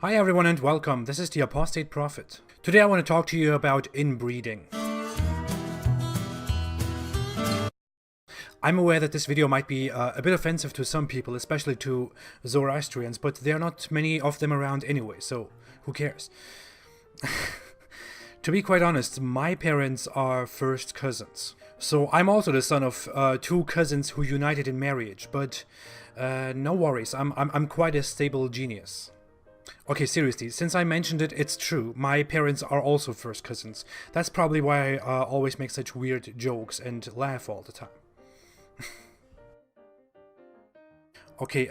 Hi everyone and welcome, this is the Apostate Prophet. Today I want to talk to you about inbreeding. I'm aware that this video might be a bit offensive to some people, especially to Zoroastrians, but there are not many of them around anyway, so who cares? To be quite honest, my parents are first cousins. So I'm also the son of two cousins who united in marriage, but no worries, I'm quite a stable genius. Okay, seriously, since I mentioned it, it's true. My parents are also first cousins. That's probably why I always make such weird jokes and laugh all the time. Okay,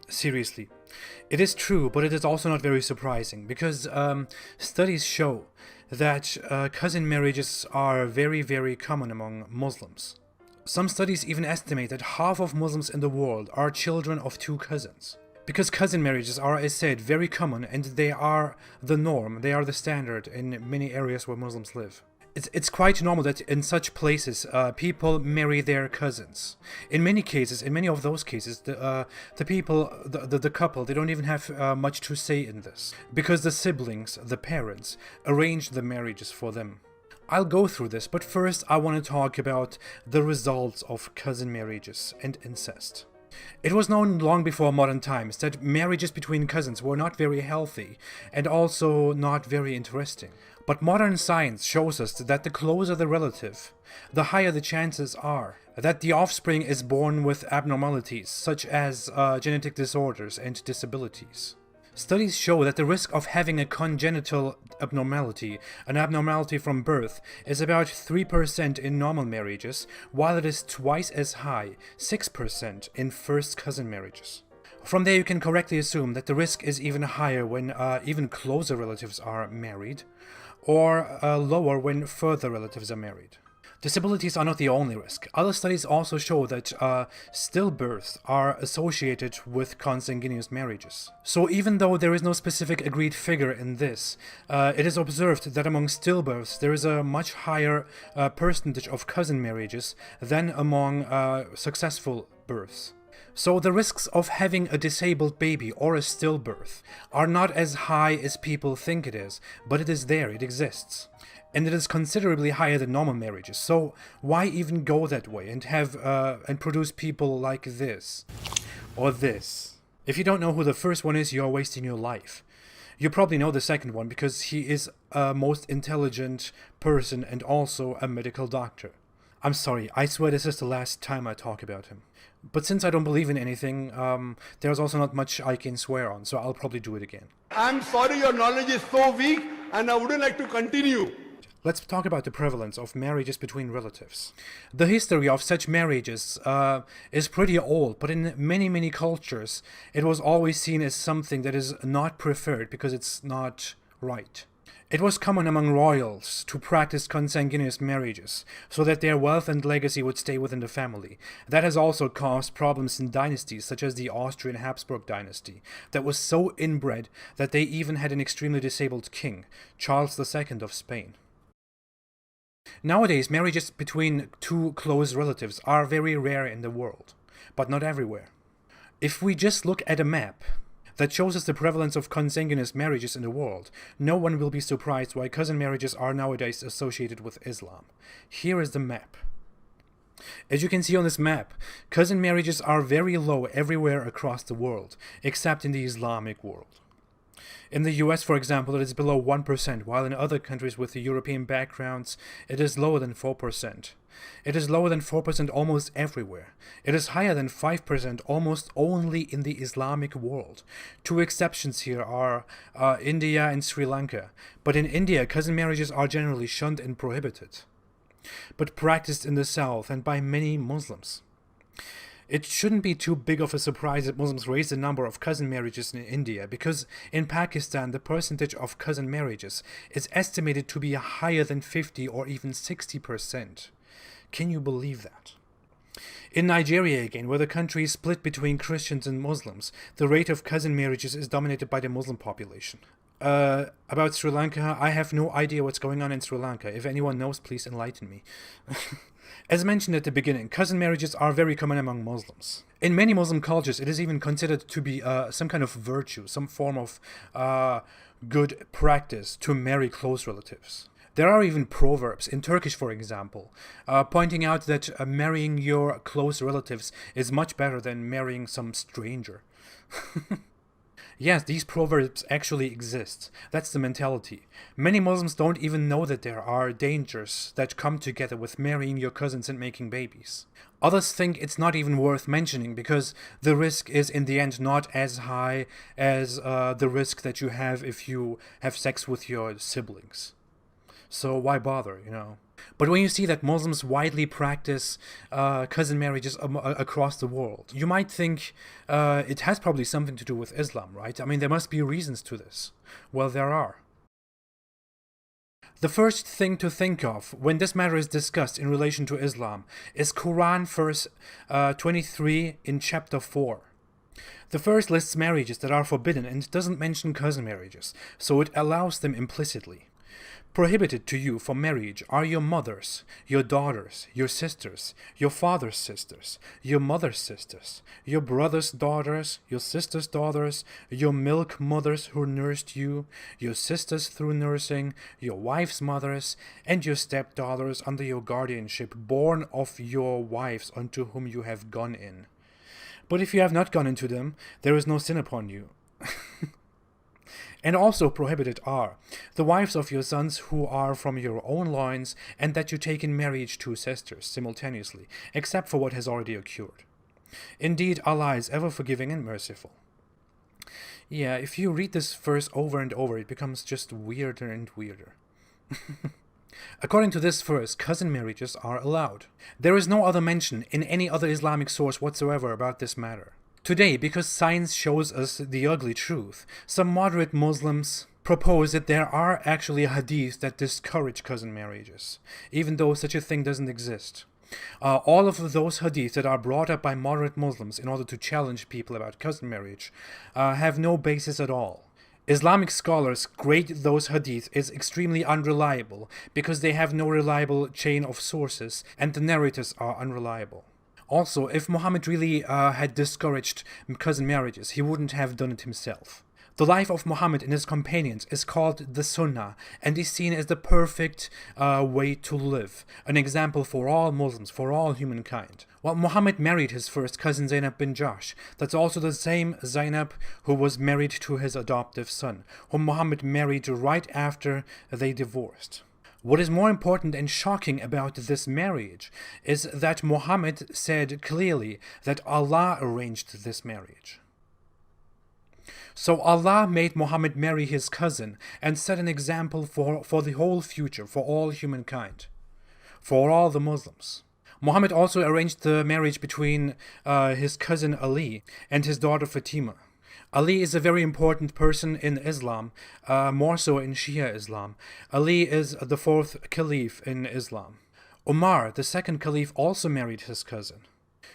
seriously. It is true, but it is also not very surprising, because studies show that cousin marriages are very, very common among Muslims. Some studies even estimate that half of Muslims in the world are children of two cousins. Because cousin marriages are, as said, very common, and they are the norm, they are the standard in many areas where Muslims live. It's quite normal that in such places, people marry their cousins. In many cases, in many of those cases, the couple, they don't even have much to say in this. Because the siblings, the parents, arrange the marriages for them. I'll go through this, but first I want to talk about the results of cousin marriages and incest. It was known long before modern times that marriages between cousins were not very healthy and also not very interesting. But modern science shows us that the closer the relative, the higher the chances are that the offspring is born with abnormalities such as genetic disorders and disabilities. Studies show that the risk of having a congenital abnormality, an abnormality from birth, is about 3% in normal marriages, while it is twice as high, 6%, in first cousin marriages. From there you can correctly assume that the risk is even higher when even closer relatives are married, or lower when further relatives are married. Disabilities are not the only risk. Other studies also show that stillbirths are associated with consanguineous marriages. So even though there is no specific agreed figure in this, it is observed that among stillbirths there is a much higher percentage of cousin marriages than among successful births. So the risks of having a disabled baby or a stillbirth are not as high as people think it is, but it is there, it exists. And it is considerably higher than normal marriages, so why even go that way and have and produce people like this or this? If you don't know who the first one is, you're wasting your life. You probably know the second one because he is a most intelligent person and also a medical doctor. I'm sorry, I swear this is the last time I talk about him. But since I don't believe in anything, there's also not much I can swear on, so I'll probably do it again. I'm sorry your knowledge is so weak and I wouldn't like to continue. Let's talk about the prevalence of marriages between relatives. The history of such marriages is pretty old, but in many cultures it was always seen as something that is not preferred because it's not right. It was common among royals to practice consanguineous marriages, so that their wealth and legacy would stay within the family. That has also caused problems in dynasties, such as the Austrian Habsburg dynasty, that was so inbred that they even had an extremely disabled king, Charles II of Spain. Nowadays, marriages between two close relatives are very rare in the world, but not everywhere. If we just look at a map that shows us the prevalence of consanguineous marriages in the world, no one will be surprised why cousin marriages are nowadays associated with Islam. Here is the map. As you can see on this map, cousin marriages are very low everywhere across the world, except in the Islamic world. In the US, for example, it is below 1%, while in other countries with European backgrounds, it is lower than 4%. It is lower than 4% almost everywhere. It is higher than 5% almost only in the Islamic world. Two exceptions here are India and Sri Lanka. But in India, cousin marriages are generally shunned and prohibited, but practiced in the south and by many Muslims. It shouldn't be too big of a surprise that Muslims raise the number of cousin marriages in India, because in Pakistan the percentage of cousin marriages is estimated to be higher than 50 or even 60%. Can you believe that? In Nigeria again, where the country is split between Christians and Muslims, the rate of cousin marriages is dominated by the Muslim population. About Sri Lanka, I have no idea what's going on in Sri Lanka. If anyone knows, please enlighten me. As mentioned at the beginning, cousin marriages are very common among Muslims. In many Muslim cultures, it is even considered to be some kind of virtue, some form of good practice to marry close relatives. There are even proverbs, in Turkish for example, pointing out that marrying your close relatives is much better than marrying some stranger. Yes, these proverbs actually exist. That's the mentality. Many Muslims don't even know that there are dangers that come together with marrying your cousins and making babies. Others think it's not even worth mentioning because the risk is in the end not as high as the risk that you have if you have sex with your siblings. So why bother, you know? But when you see that Muslims widely practice cousin marriages across the world, you might think it has probably something to do with Islam, right? I mean, there must be reasons to this. Well, there are. The first thing to think of when this matter is discussed in relation to Islam is Quran verse 23 in chapter 4. The verse lists marriages that are forbidden and doesn't mention cousin marriages, so it allows them implicitly. Prohibited to you from marriage are your mothers, your daughters, your sisters, your father's sisters, your mother's sisters, your brother's daughters, your sister's daughters, your milk mothers who nursed you, your sisters through nursing, your wife's mothers, and your stepdaughters under your guardianship, born of your wives unto whom you have gone in. But if you have not gone into them, there is no sin upon you. And also prohibited are the wives of your sons who are from your own loins, and that you take in marriage two sisters simultaneously, except for what has already occurred. Indeed, Allah is ever forgiving and merciful. Yeah, if you read this verse over and over, it becomes just weirder and weirder. According to this verse, cousin marriages are allowed. There is no other mention in any other Islamic source whatsoever about this matter. Today, because science shows us the ugly truth, some moderate Muslims propose that there are actually hadiths that discourage cousin marriages, even though such a thing doesn't exist. All of those hadiths that are brought up by moderate Muslims in order to challenge people about cousin marriage have no basis at all. Islamic scholars grade those hadiths as extremely unreliable because they have no reliable chain of sources and the narrators are unreliable. Also, if Muhammad really had discouraged cousin marriages, he wouldn't have done it himself. The life of Muhammad and his companions is called the Sunnah and is seen as the perfect way to live, an example for all Muslims, for all humankind. Well, Muhammad married his first cousin Zainab bin Jahsh. That's also the same Zainab who was married to his adoptive son, whom Muhammad married right after they divorced. What is more important and shocking about this marriage is that Muhammad said clearly that Allah arranged this marriage. So Allah made Muhammad marry his cousin and set an example for the whole future, for all humankind, for all the Muslims. Muhammad also arranged the marriage between his cousin Ali and his daughter Fatima. Ali is a very important person in Islam, more so in Shia Islam. Ali is the fourth caliph in Islam. Umar, the second caliph, also married his cousin.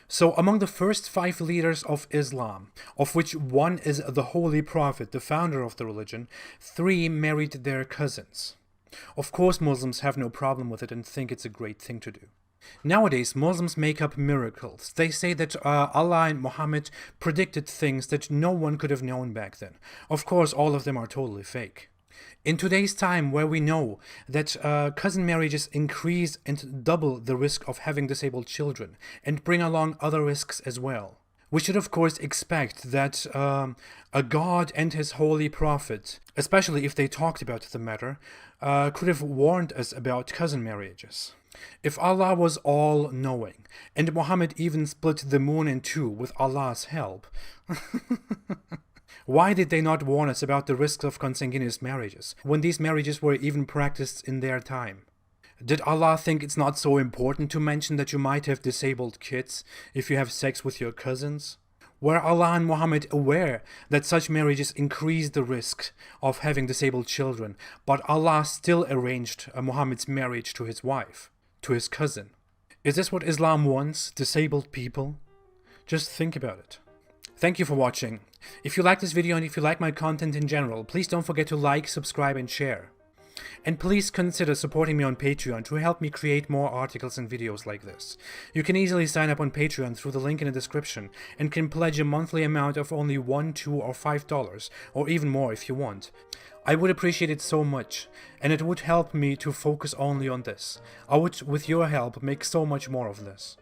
So among the first 5 leaders of Islam, of which one is the Holy Prophet, the founder of the religion, 3 married their cousins. Of course, Muslims have no problem with it and think it's a great thing to do. Nowadays, Muslims make up miracles. They say that Allah and Muhammad predicted things that no one could have known back then. Of course, all of them are totally fake. In today's time, where we know that cousin marriages increase and double the risk of having disabled children and bring along other risks as well, we should of course expect that a God and his holy prophet, especially if they talked about the matter, could have warned us about cousin marriages. If Allah was all-knowing, and Muhammad even split the moon in 2 with Allah's help, why did they not warn us about the risks of consanguineous marriages, when these marriages were even practiced in their time? Did Allah think it's not so important to mention that you might have disabled kids if you have sex with your cousins? Were Allah and Muhammad aware that such marriages increase the risk of having disabled children, but Allah still arranged Muhammad's marriage to his wife, to his cousin? Is this what Islam wants, disabled people? Just think about it. Thank you for watching. If you like this video and if you like my content in general, please don't forget to like, subscribe and share. And please consider supporting me on Patreon to help me create more articles and videos like this. You can easily sign up on Patreon through the link in the description and can pledge a monthly amount of only $1, $2 or $5 or even more if you want. I would appreciate it so much, and it would help me to focus only on this. I would, with your help, make so much more of this.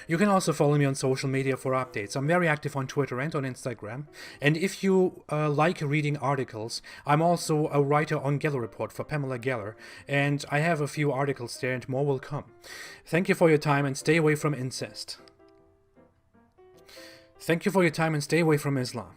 You can also follow me on social media for updates. I'm very active on Twitter and on Instagram. And if you like reading articles, I'm also a writer on Geller Report for Pamela Geller, and I have a few articles there and more will come. Thank you for your time and stay away from incest. Thank you for your time and stay away from Islam.